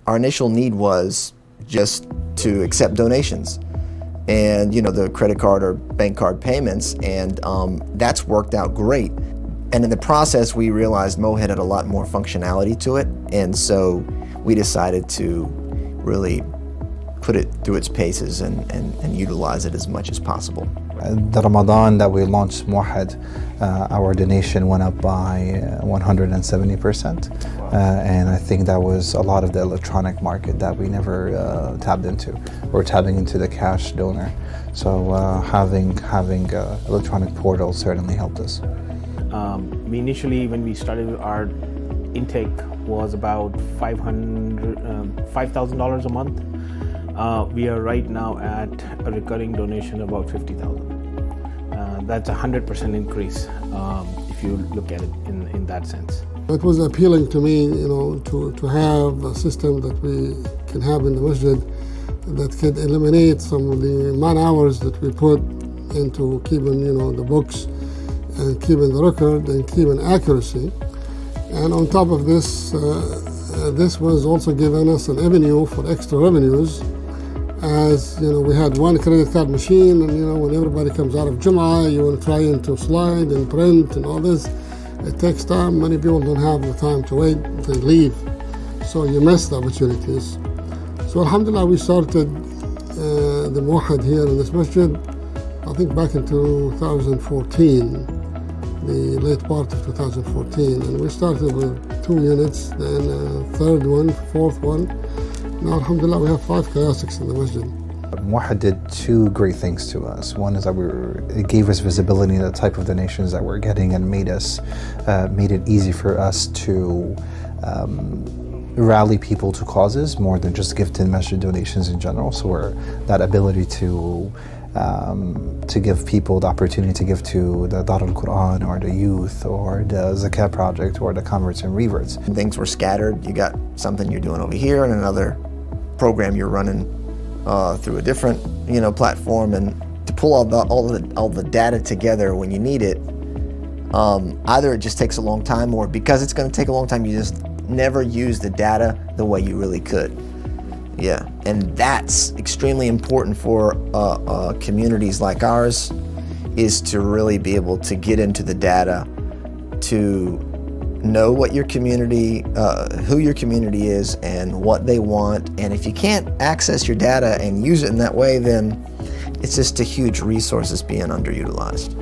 our initial need was just to accept donations and, you know, the credit card or bank card payments, and that's worked out great. And in the process, we realized Mohid had a lot more functionality to it, and so we decided to really put it through its paces and utilize it as much as possible. The Ramadan that we launched Mohid, our donation went up by 170%, and I think that was a lot of the electronic market that we never tapped into. We're tapping into the cash donor, so having electronic portal certainly helped us. We initially, when we started, our intake was about $5,000 a month. We are right now at a recurring donation of about 50,000. That's a 100% increase if you look at it in that sense. It was appealing to me, you know, to have a system that we can have in the masjid that could eliminate some of the man-hours that we put into keeping, you know, the books and keeping the record and keeping accuracy. And on top of this, this was also giving us an avenue for extra revenues. As you know, we had one credit card machine, and you know, when everybody comes out of Jum'ah, you want to try to slide and print and all this. It takes time. Many people don't have the time to wait, they leave. So you miss the opportunities. So alhamdulillah, we started the Mohid here in this masjid, I think back in 2014, the late part of 2014. And we started with 2 units, then a third one, fourth one. Now, alhamdulillah, we have 5 kiosks in the masjid. Mohid did 2 great things to us. One is that it gave us visibility in the type of donations that we're getting, and made it easy for us to rally people to causes more than just gifting masjid donations in general. So that ability to give people the opportunity to give to the Dar al-Quran or the youth or the Zakat project or the converts and reverts. Things were scattered. You got something you're doing over here and another program you're running through a different, you know, platform, and to pull all the data together when you need it, either it just takes a long time, or because it's going to take a long time, you just never use the data the way you really could. Yeah, and that's extremely important for communities like ours, is to really be able to get into the data, to know what your community, who your community is and what they want. And if you can't access your data and use it in that way, then it's just a huge resource that's being underutilized.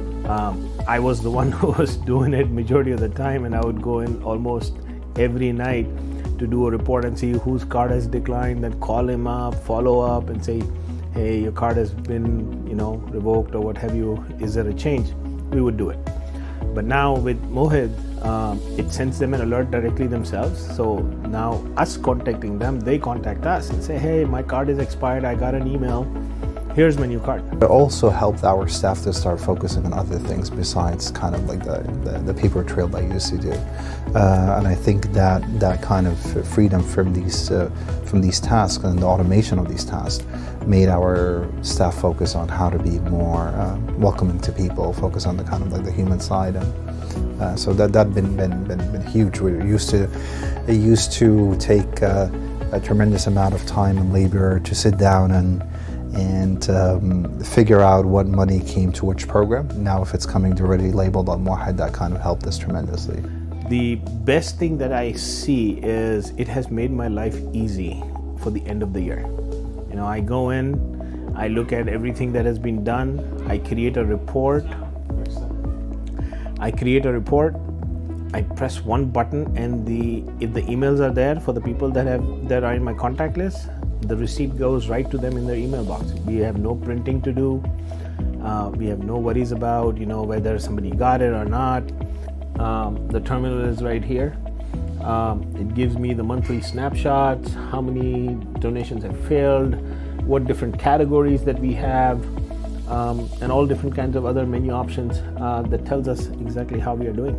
I was the one who was doing it majority of the time, and I would go in almost every night to do a report and see whose card has declined, then call him up, follow up and say, hey, your card has been, you know, revoked or what have you, is there a change? We would do it. But now with Mohid, it sends them an alert directly themselves. So now us contacting them, they contact us and say, hey, my card is expired, I got an email, here's my new card. It also helped our staff to start focusing on other things besides kind of like the paper trail that I used to do. And I think that kind of freedom from these tasks and the automation of these tasks made our staff focus on how to be more welcoming to people, focus on the kind of like the human side. And so that been huge. It used to take a tremendous amount of time and labor to sit down and figure out what money came to which program. Now if it's coming already labeled on Mohid, that kind of helped us tremendously. The best thing that I see is it has made my life easy for the end of the year. You know, I go in, I look at everything that has been done, I create a report. I press one button, and if the emails are there for the people that are in my contact list, the receipt goes right to them in their email box. We have no printing to do. We have no worries about, you know, whether somebody got it or not. The terminal is right here. It gives me the monthly snapshots, how many donations have failed, what different categories that we have, and all different kinds of other menu options that tells us exactly how we are doing.